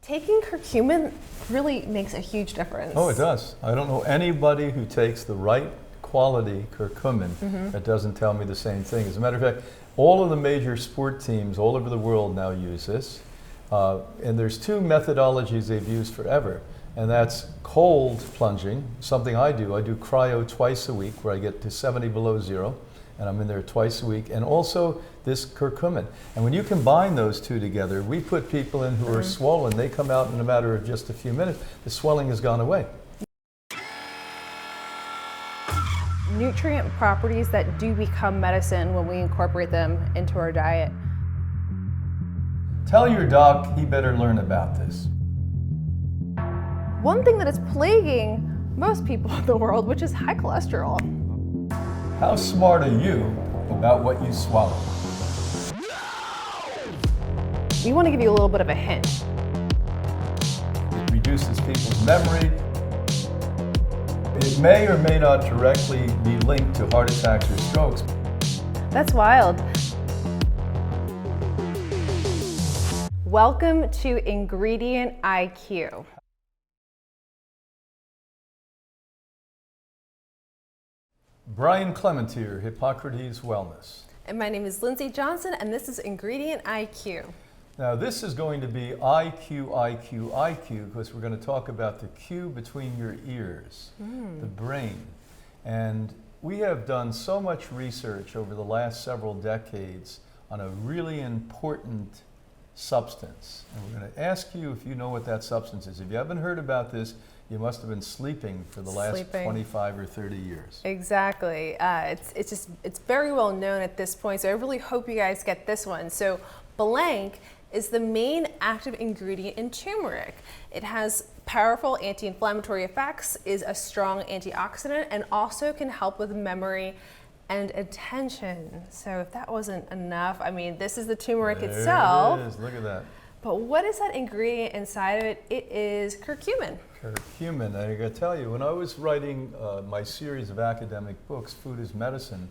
Taking curcumin really makes a huge difference. Oh, it does. I don't know anybody who takes the right quality curcumin that doesn't tell me the same thing. As a matter of fact, all of the major sport teams all over the world now use this. And there's two methodologies they've used forever. And that's cold plunging, something I do. I do cryo twice a week where I get to 70 below zero. And I'm in there twice a week, and also this curcumin. And when you combine those two together, we put people in who are swollen. They come out in a matter of just a few minutes. The swelling has gone away. Nutrient properties that do become medicine when we incorporate them into our diet. Tell your doc he better learn about this. One thing that is plaguing most people in the world, which is high cholesterol. How smart are you about what you swallow? We want to give you a little bit of a hint. It reduces people's memory. It may or may not directly be linked to heart attacks or strokes. That's wild. Welcome to Ingredient IQ. Brian Clement here, Hippocrates Wellness. And my name is Lindsay Johnson, and this is Ingredient IQ. Now this is going to be IQ, IQ, IQ, because we're going to talk about the Q between your ears, the brain. And we have done so much research over the last several decades on a really important substance. And we're going to ask you if you know what that substance is. If you haven't heard about this, you must have been sleeping for the last 25 or 30 years. Exactly. It's very well known at this point, so I really hope you guys get this one. So blank is the main active ingredient in turmeric. It has powerful anti-inflammatory effects, is a strong antioxidant, and also can help with memory and attention. So if that wasn't enough, I mean, this is the turmeric itself. It is. Look at that. But what is that ingredient inside of it? It is curcumin. Curcumin. I gotta tell you, when I was writing my series of academic books, Food is Medicine,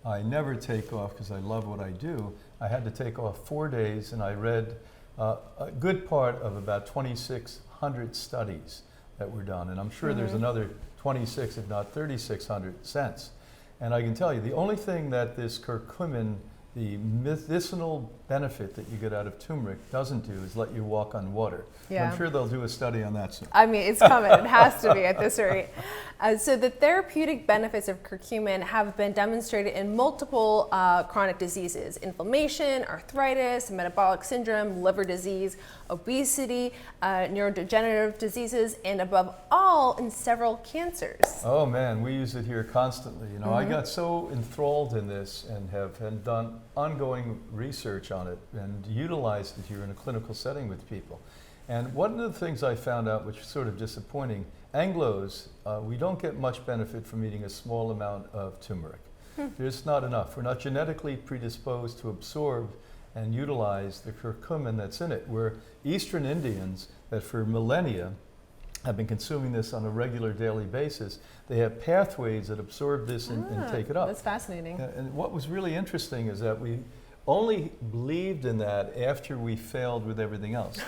I never take off because I love what I do. I had to take off 4 days, and I read a good part of about 2,600 studies that were done. And I'm sure there's another 26, if not 3,600 since. And I can tell you, the only thing that this curcumin, the medicinal benefit that you get out of turmeric, doesn't do is let you walk on water. Yeah. I'm sure they'll do a study on that soon. I mean, it's coming. It has to be at this rate. So the therapeutic benefits of curcumin have been demonstrated in multiple chronic diseases: inflammation, arthritis, metabolic syndrome, liver disease, obesity, neurodegenerative diseses, and above all, in several cancers. Oh man, we use it here constantly. You know, I got so enthralled in this and have done ongoing research on it and utilized it here in a clinical setting with people. And one of the things I found out, which is sort of disappointing, Anglos, we don't get much benefit from eating a small amount of turmeric. There's not enough. We're not genetically predisposed to absorb and utilize the curcumin that's in it. We're Eastern Indians that for millennia have been consuming this on a regular daily basis. They have pathways that absorb this and take it up. That's fascinating. And what was really interesting is that we only believed in that after we failed with everything else.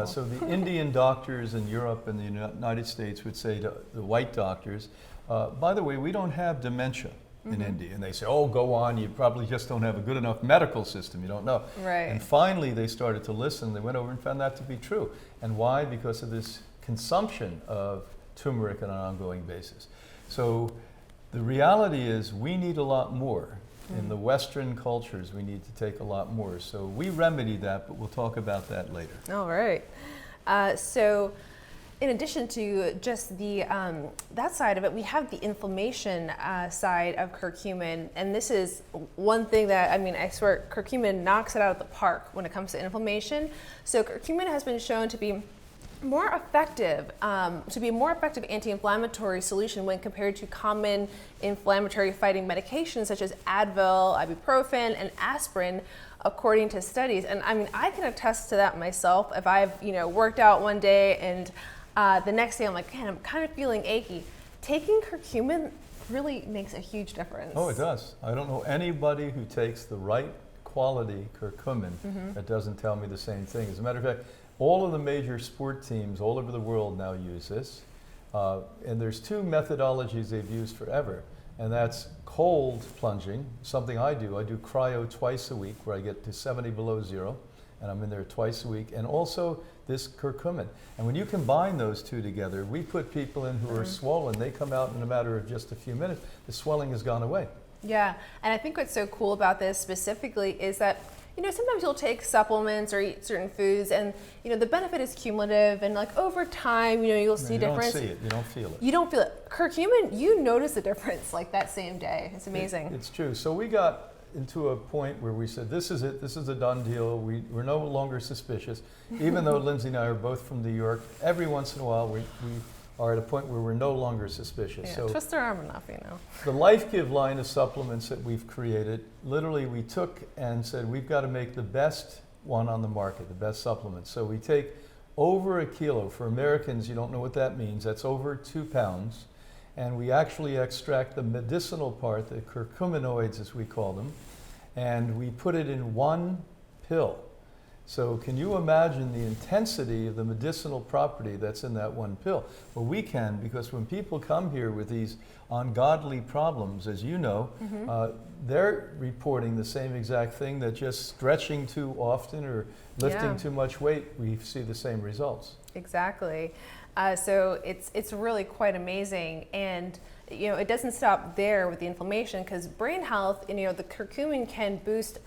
So the Indian doctors in Europe and the United States would say to the white doctors, by the way, we don't have dementia in India. And they say, oh, go on, you probably just don't have a good enough medical system, you don't know. Right. And finally they started to listen. They went over and found that to be true. And why? Because of this consumption of turmeric on an ongoing basis. So the reality is we need a lot more. In the Western cultures, we need to take a lot more. So we remedy that, but we'll talk about that later. All right. So in addition to just the that side of it, we have the inflammation side of curcumin. And this is one thing that, I mean, I swear, curcumin knocks it out of the park when it comes to inflammation. So curcumin has been shown to be more effective, anti-inflammatory solution when compared to common inflammatory fighting medications such as Advil, ibuprofen, and aspirin, according to studies. And I mean, I can attest to that myself. If I've worked out one day and the next day I'm like, man, I'm kind of feeling achy, taking curcumin really makes a huge difference. Oh, it does. I don't know anybody who takes the right quality curcumin that doesn't tell me the same thing. As a matter of fact, All of the major sport teams all over the world now use this. And there's two methodologies they've used forever, and that's cold plunging, something I do. I do cryo twice a week where I get to 70 below zero, and I'm in there twice a week, and also this curcumin. And when you combine those two together, we put people in who are swollen. They come out in a matter of just a few minutes. The swelling has gone away. Yeah, and I think what's so cool about this specifically is that, you know, sometimes you'll take supplements or eat certain foods and, you know, the benefit is cumulative and like over time, you know, you'll see difference. You don't see it, you don't feel it. You don't feel it. Curcumin, you notice the difference like that same day. It's amazing. It's true. So we got into a point where we said, this is it, this is a done deal. We're no longer suspicious. Even though Lindsay and I are both from New York, every once in a while we are at a point where we're no longer suspicious. Yeah, so twist their arm enough, you know. the Life Give line of supplements that we've created, literally we took and said, we've got to make the best one on the market, the best supplement. So we take over a kilo. For Americans, you don't know what that means. That's over 2 pounds. And we actually extract the medicinal part, the curcuminoids as we call them, and we put it in one pill. So can you imagine the intensity of the medicinal property that's in that one pill? Well, we can, because when people come here with these ungodly problems, as you know, they're reporting the same exact thing, that just stretching too often or lifting too much weight, we see the same results. Exactly. So it's really quite amazing. And you know, it doesn't stop there with the inflammation, because brain health, you know, the curcumin can boost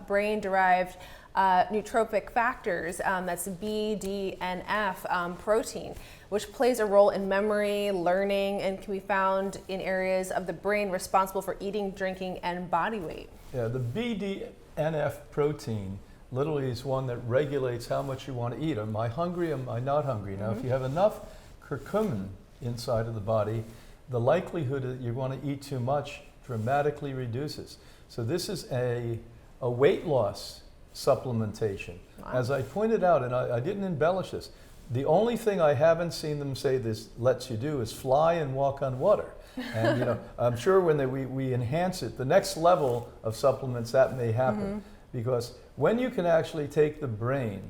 brain-derived nootropic factors, that's B, D, and F protein, which plays a role in memory, learning, and can be found in areas of the brain responsible for eating, drinking, and body weight. Yeah, the BDNF protein literally is one that regulates how much you want to eat. Am I hungry? Am I not hungry? Now, if you have enough curcumin inside of the body, the likelihood that you want to eat too much dramatically reduces. So this is a weight loss supplementation. Wow. As I pointed out, and I didn't embellish this, the only thing I haven't seen them say this lets you do is fly and walk on water. And you know, I'm sure when we enhance it, the next level of supplements, that may happen. Because when you can actually take the brain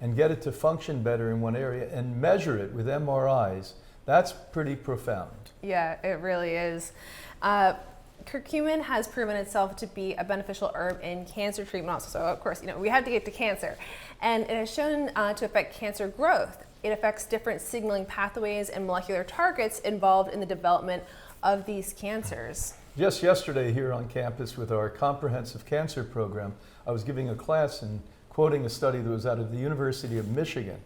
and get it to function better in one area and measure it with MRIs, that's pretty profound. Yeah, it really is. Curcumin has proven itself to be a beneficial herb in cancer treatment also. So of course, you know, we have to get to cancer. And it has shown to affect cancer growth. It affects different signaling pathways and molecular targets involved in the development of these cancers. Just yesterday here on campus with our comprehensive cancer program, I was giving a class and quoting a study that was out of the University of Michigan.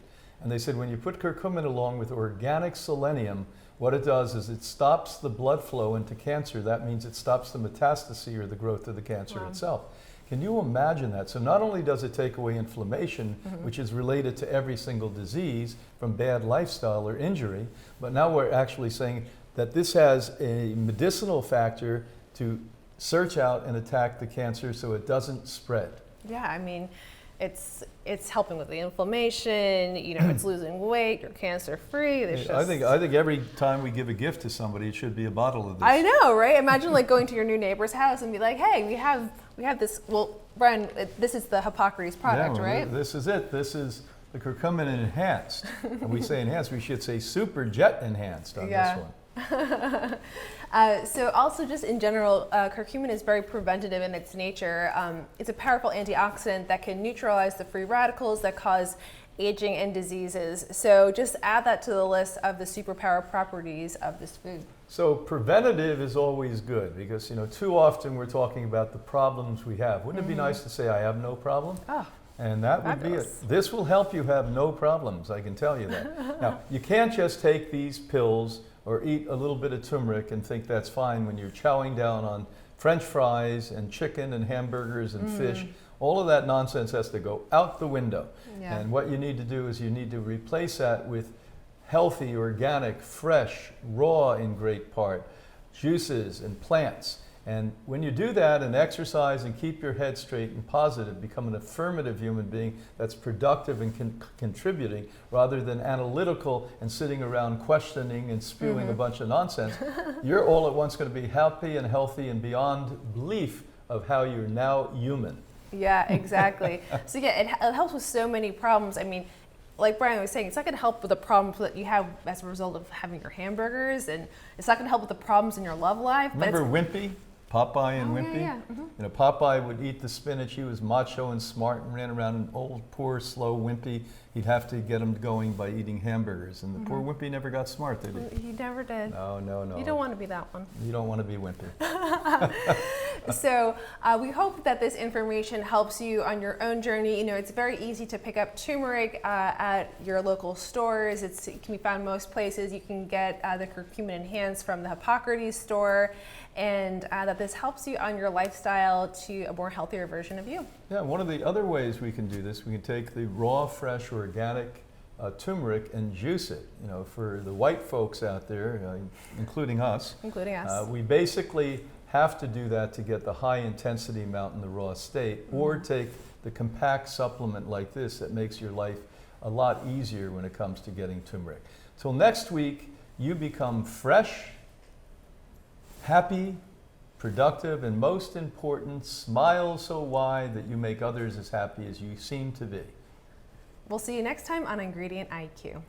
And they said when you put curcumin along with organic selenium, what it does is it stops the blood flow into cancer. That means it stops the metastasis or the growth of the cancer itself. Can you imagine that? So not only does it take away inflammation, which is related to every single disease from bad lifestyle or injury, but now we're actually saying that this has a medicinal factor to search out and attack the cancer so it doesn't spread. Yeah, I mean, it's helping with the inflammation, you know, it's losing weight, you're cancer free. I think every time we give a gift to somebody, it should be a bottle of this. I know, right? Imagine like going to your new neighbor's house and be like, hey, we have this, well, Brian, this is the Hippocrates product, right? This is it. This is the curcumin enhanced. And we say enhanced, we should say super jet enhanced on this one. So also just in general, curcumin is very preventative in its nature. It's a powerful antioxidant that can neutralize the free radicals that cause aging and diseases. So just add that to the list of the superpower properties of this food. So preventative is always good because, you know, too often we're talking about the problems we have. Wouldn't it be nice to say I have no problem? Oh. And that would be it. This will help you have no problems, I can tell you that. Now, you can't just take these pills or eat a little bit of turmeric and think that's fine when you're chowing down on French fries and chicken and hamburgers and fish. All of that nonsense has to go out the window. Yeah. And what you need to do is you need to replace that with healthy, organic, fresh, raw in great part, juices and plants. And when you do that and exercise and keep your head straight and positive, become an affirmative human being that's productive and contributing rather than analytical and sitting around questioning and spewing a bunch of nonsense, you're all at once going to be happy and healthy and beyond belief of how you're now human. Yeah, exactly. So yeah, it helps with so many problems. I mean, like Brian was saying, it's not going to help with the problems that you have as a result of having your hamburgers, and it's not going to help with the problems in your love life. Remember Wimpy? Popeye and Wimpy? Yeah. Mm-hmm. You know, Popeye would eat the spinach. He was macho and smart and ran around. And old, poor, slow Wimpy, he'd have to get him going by eating hamburgers. And the poor Wimpy never got smart, did he? He never did. No. You don't want to be that one. You don't want to be Wimpy. So we hope that this information helps you on your own journey. You know, it's very easy to pick up turmeric at your local stores. It can be found most places. You can get the curcumin enhanced from the Hippocrates store, and that this helps you on your lifestyle to a more healthier version of you. Yeah, one of the other ways we can do this, we can take the raw, fresh, organic turmeric and juice it. You know, for the white folks out there, including us. Including us. We basically have to do that to get the high intensity amount in the raw state, or take the compact supplement like this that makes your life a lot easier when it comes to getting turmeric. Till next week, you become fresh, happy, productive, and most important, smile so wide that you make others as happy as you seem to be. We'll see you next time on Ingredient IQ.